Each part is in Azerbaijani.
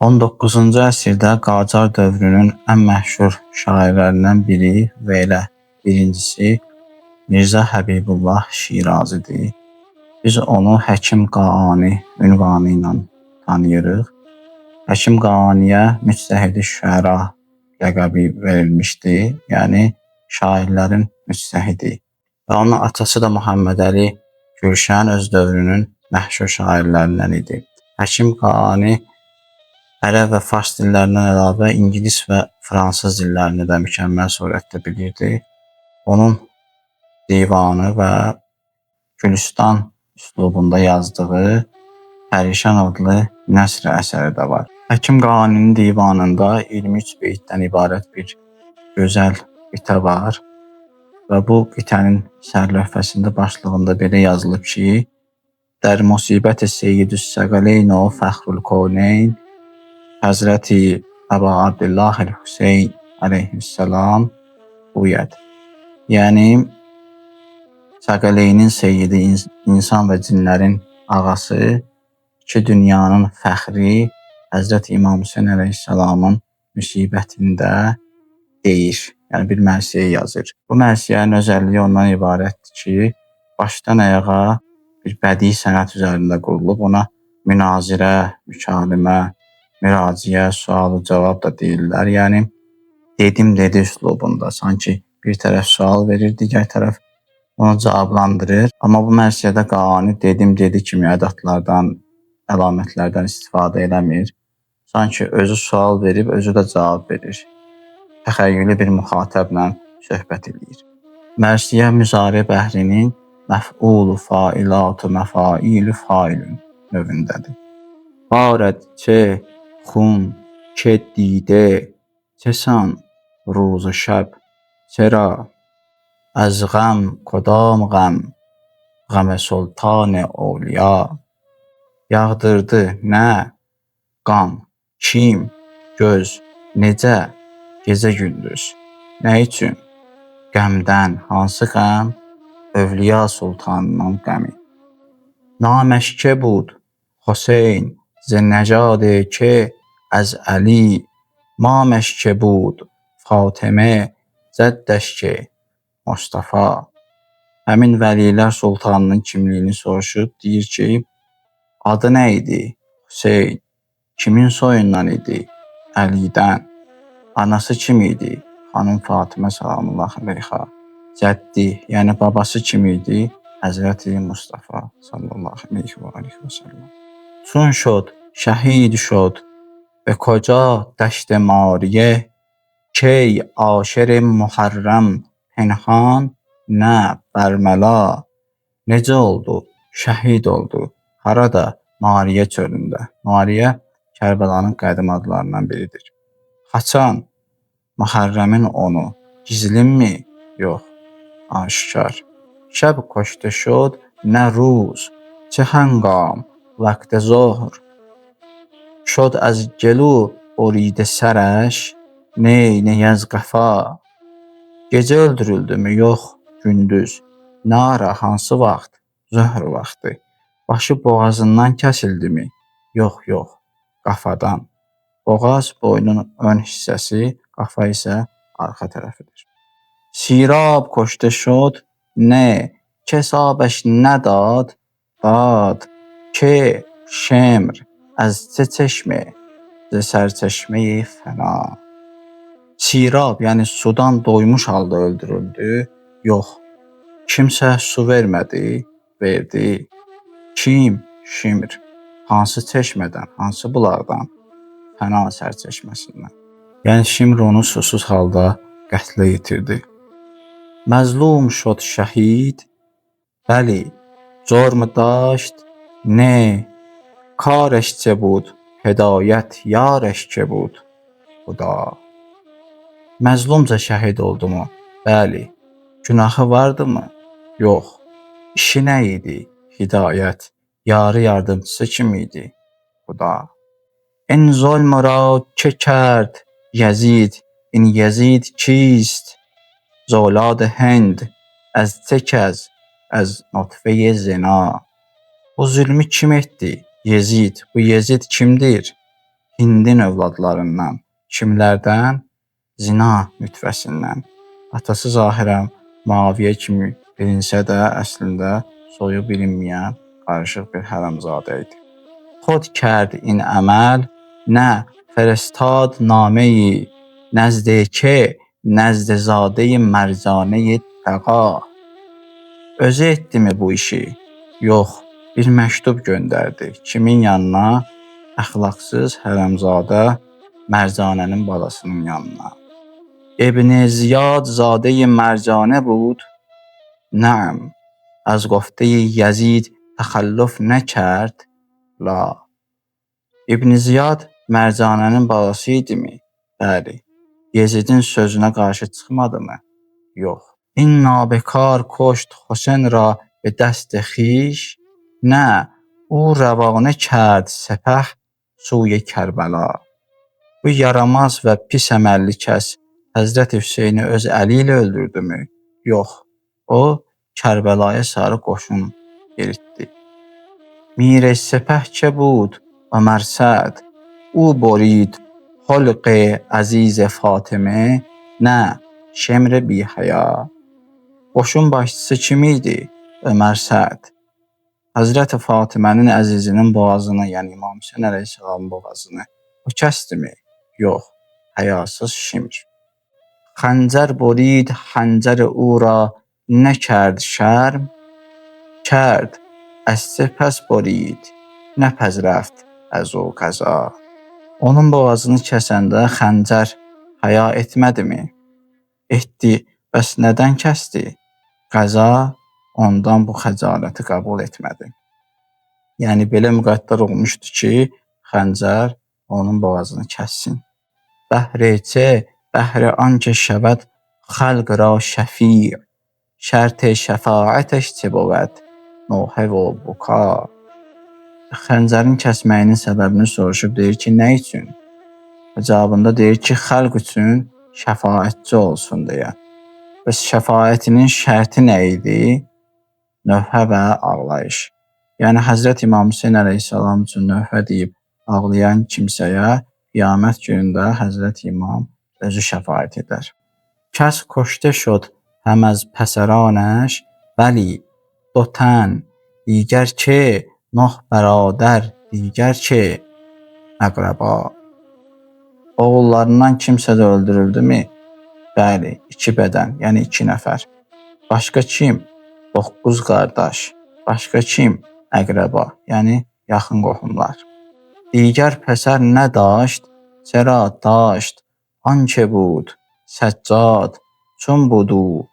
19-cu əsrdə Qacar dövrünün ən məşhur şairlərindən biri və elə birincisi Mirzə Həbibullah Şirazidir. Biz onu Həkim Qaani ünvanı ilə tanıyırıq. Həkim Qaaniyə Müctəhid-i Şüəra ləqəbi verilmişdi, yəni şairlərin müctəhidi. Və onun atası da Muhammed Əli Gülşən öz dövrünün məşhur şairlərindən idi. Həkim Qaani ərəb və fars dillərindən əlavə ingilis və fransız dillərini də mükəmməl surətdə bilirdi. Onun divanı və Gülüstan üslubunda yazdığı Pərişan adlı nəsr əsəri də var. Həkim Qaaninin divanında 23 beytdən ibarət bir gözəl qitə var və bu qitənin sərlövhəsində başlığında belə yazılıb ki, Dər musibət Seyyidüs Səqaleyn o Fəxrül Kövneyn Həzrəti Əba Abdullah el-Hüseyn əleyhissalam buyəd. Yəni, Səqaleynin seyyidi insan və cinlərin ağası, iki dünyanın fəxri Həzrəti İmam Hüseyn əleyhissalamın müsibətində deyir. Yəni, bir mərsiyə yazır. Bu mərsiyənin özəlliyi ondan ibarətdir ki, başdan ayağa bir bədii sənət üzərində qurulub, ona münazirə, mükalimə, müraciə, sualı cavab da deyirlər. Yəni, dedim-dedi üslubunda. Sanki bir tərəf sual verir, digər tərəf onu cavablandırır. Amma bu mərsiyədə Qaani dedim-dedi kimi ədatlardan, əlamətlərdən istifadə eləmir. Sanki özü sual verib, özü də cavab verir. Təxəyyülü bir müxatəblə söhbət edir. Mərsiyə müzari bəhrinin məf'ulu failatu məfailü failün növündədir. Barəd çe xun که دیده چسان روز و شب چرا از غم کدام غم غم سلطان اولیا yağdırdı nə qan kim göz necə gecə gündüz nə üçün qəmdən hansı qəm Övliya Sultanının qəmi naməşkə bud Hüseyn ز نژاد که از علی ما مشکه بود Fatimə zəddəş ki Mustafa həmin vəlilər sultanının kimliyini soruşub deyir ki, adı nə idi? Hüseyn. Kimin soyundan idi? Əlidən. Anası kim idi? Xanım Fatimə salamullah əleyha. Cəddi, yəni babası kim idi? Həzrəti Mustafa sallallahu aleyhi və səlləm. چون شد شهید شد به کجا دشت ماریه کی عاشر محرم پنهان نه برملا necə oldu? Şəhid oldu. Harada? Mariyə çölündə. Mariyə Kərbəlanın qədim adlarından biridir. Haçan? Muharrəmin onu. Gizlinmi? Yox. Aşkar. Şəb koşte şod nə روز چه هنگام وقت ظهر شد از گلو بریده سرش ney neyaz qəfa gecə öldürüldümü yox gündüz nara hansı vaxt zöhr vaxtı başı boğazından kəsildimi yox qafadan boğaz boynun ön hissəsi qafa isə arxa tərəfidir سیراب کشته شد نه کسابش نداد داد که شمر از چه çeşme ز sərçeşme fena Sirab, yəni sudan doymuş halda öldürüldü. Yox, kimsə su vermədi, verdi. Kim? Şimr. Hansı çeşmədən, hansı bulaqdan? Fəna sərçeşməsindən. Yəni Şimr onu susuz halda qətlə yetirdi. Məzlum şod şəhid bəli جرم داشت نه کارش چه بود هدایت یارش که بود Xuda Məzlumca şəhid oldu mu? Bəli. Günahı vardı mı? Yox. İşi nə idi? Hidayət. Yarı yardımcısı kim idi? Xuda. این ظلم را که کرد یزید این یزید کیست ز اولاد هند از چه کس از nutfe zina Bu zülmü kim etdi? Yezid. Bu Yezid kimdir? Hindin övladlarından. Kimlərdən? Zina nütvəsindən. Atası zahirən Muaviyə kimi bilinsə də, əslində soyu bilinməyən qarışıq bir hərəmzadə idi. خود کرد این عمل نه فرستاد نامه‌ای نزد که نزد زاده مرزانه تقا. Özü etdimi bu işi? Yox, bir məktub göndərdi. Kimin yanına? Əxlaqsız hərəmzadə Mərzanənin balasının yanına. ابن زیاد زاده مرجانه بود؟ نعم. از گفته یزید تخلف نکرد؟ لا. İbn Ziyad Mərcanənin balası idimi? Bəli. Yezidin sözünə qarşı çıxmadımı? Yox. این نابکار کشت حسین را به دست خویش؟ نه، او روانه کرد سپه سوی کربلا. Bu yaramaz və pis əməlli kəs Həzrət Hüseyni öz əli ilə öldürdümü? Yox. O Kərbəlaya sarı qoşun yeritdi. میر سپه که بود و مرصد او برید خلق عزیز فاطمه نه şemr bi haya. Qoşun başçısı kim idi? Ömər Səd. Həzrət Fatimənin əzizinin boğazını, yəni İmam Hüseyn əleyhissalamın boğazını o kəsdimi? Yox, həyasız şimr. خنجر برید خنجر او را نکرد شرم؟ کرد از سپس برید نپذرفت از o qəza. Onun boğazını kəsəndə xəncər haya etmədimi? Etdi, bəs nədən kəsdi? Qəza ondan bu xəcaləti qəbul etmədi. Yəni belə müqəddər olmuşdu ki, xəncər onun boğazını kəssin. Bəhrəcə بهر آنکه شود خلق را شفیع شرط şəfaətəş چه بود نوحه و buka. Xəncərin kəsməyinin səbəbini soruşub deyir ki, nə üçün? Cavabında deyir ki, xalq üçün şəfaətçi olsun deyə. Bəs şəfaətinin şərti nə idi? Növhə və ağlayış. Yəni Həzrət İmam Hüseyn əleyhissalam üçün növhə deyib ağlayan kimsəyə qiyamət günündə Həzrət İmam özü şəfaət edər. Kəs کشته شد هم از پسرانش ولی دو تن دیگر چه نه برادر دیگر چه əqrəba. Oğullarından kimsə də öldürüldümü? Bəli, 2 bədən, yəni 2 nəfər. Başqa kim? 9 qardaş. Başqa kim? Əqrəba, yəni yaxın qohumlar. دیگر پسر نداشت چرا داشت آنچه بود سجاد چون بود او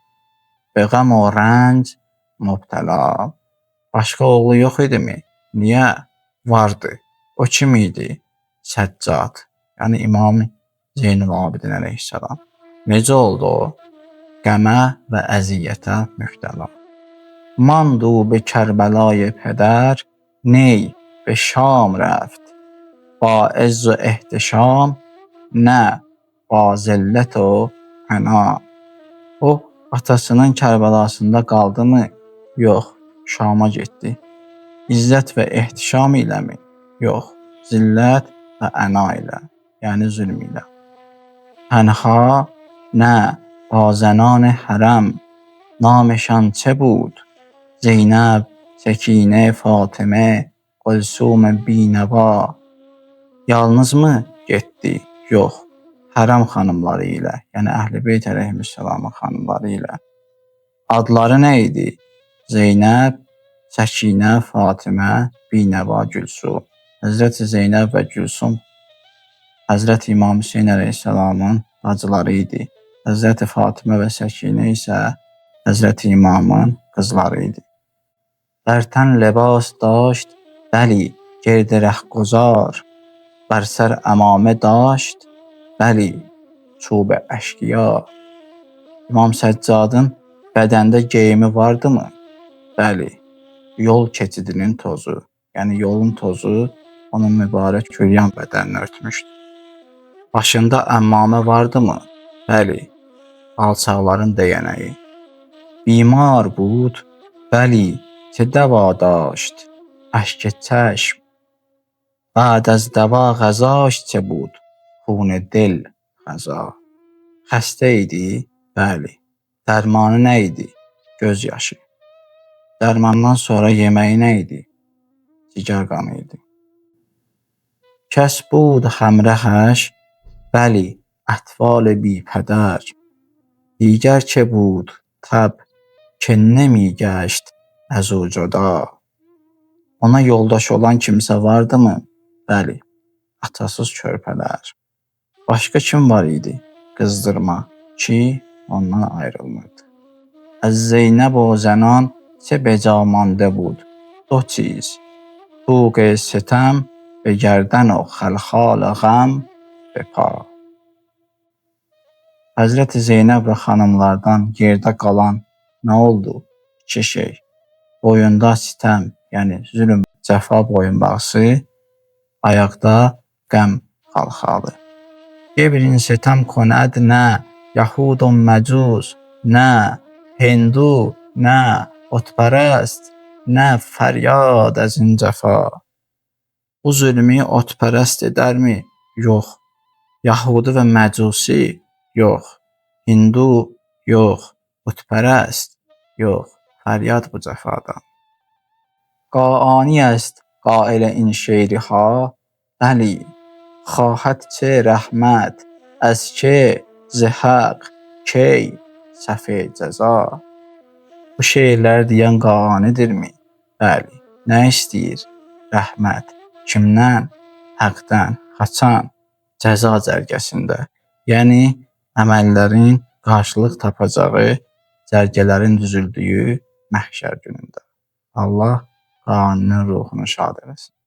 به غم و رنج مبتلا. Başqa oğlu yox idimi? Niyə? Vardı. O kim idi? Səccad. Yəni İmam Zeynul Abidin əleyhissalam. Necə oldu o? Qəmə və əziyyətə mübtəla. ماندو به کربلای پدر نی به شام رفت با عز و احتشام نه با zillət o əna. O atasının Kərbəlasında qaldımı? Yox, Şama getdi. İzzət və ehtişam iləmi? Yox, zillət və əna ilə, yəni zülm ilə. Tənha nə با زنان حرم نامشان چه بود؟ زینب، سکینه، فاطمه، قلسوم بینوا. Yalnız mı getdi? Yox, hərəm xanımları ilə, yəni Əhl-i Beyt əleyhissalamın xanımları ilə. Adları nə idi? Zeynəb, Səkinə, Fatimə, Binəva, Gülsum. Həzrət Zeynəb və Gülsum Həzrət İmam Hüseyn əleyhissalamın bacıları idi. Həzrət Fatimə və Səkinə isə Həzrət İmamın qızları idi. در تن لباس داشت بلی گرد رهگذار بر سر عمامه داشت بلی çub əşqiya. İmam Səccadın bədəndə geyimi vardımı? Bəli, yol keçidinin tozu, yəni yolun tozu onun mübarək küryan bədənini örtmüşdü. Başında əmmamə vardımı? Bəli, alçaqların deyənəyi. Bimar بود bəli چه دوا داشت اشک چشم بعد از دوا غذاش چه بود خون دل غذا. Xəstə idi? Bəli. Dərmanı nə idi? Göz yaşı. Dərmandan sonra yeməyi nə idi? Cigar qanı idi. Kəs بود همرهش بلی اطفال بی پدر. دیگر چه بود تب که نمی گشت از او جدا. Ona yoldaş olan kimsə vardımı? Bəli, atasız körpələr. Başqa kim var idi? Qızdırma ki, ondan ayrılmırdı. از زینب و زنان چه بجا مانده بود دو چیز طوق ستم به گردن و خلخال غم به پا. Həzrəti Zeynəb və xanımlardan yerdə qalan nə oldu? İki şey. Boyunda sitəm, yəni zülm, cəfa boyunbağısı, ayaqda qəm xalxalı. Gebrin sitem کند نه یهود و مجوس نه هندو نه otپرست نه فریاد از این cəfa. Bu zülmü otpərəst edərmi? Yox. Yahudi və məcusi? Yox. Hindu? Yox. Otpərəst? Yox. Fəryad bu cəfadan. قاآنی است قائل این شعرها بلی خواهد چه رحمت از که ز حق کی صف cəza. Bu şeirlər deyən qanidirmi? Bəli. Nə istəyir? Rəhmət. Kimdən? Haqdan. Haçan? Cəza cərgəsində. Yəni əməllərin qarşılıq tapacağı cərgələrin düzüldüyü məhşər günündə. Allah qanının ruhunu şad eləsin.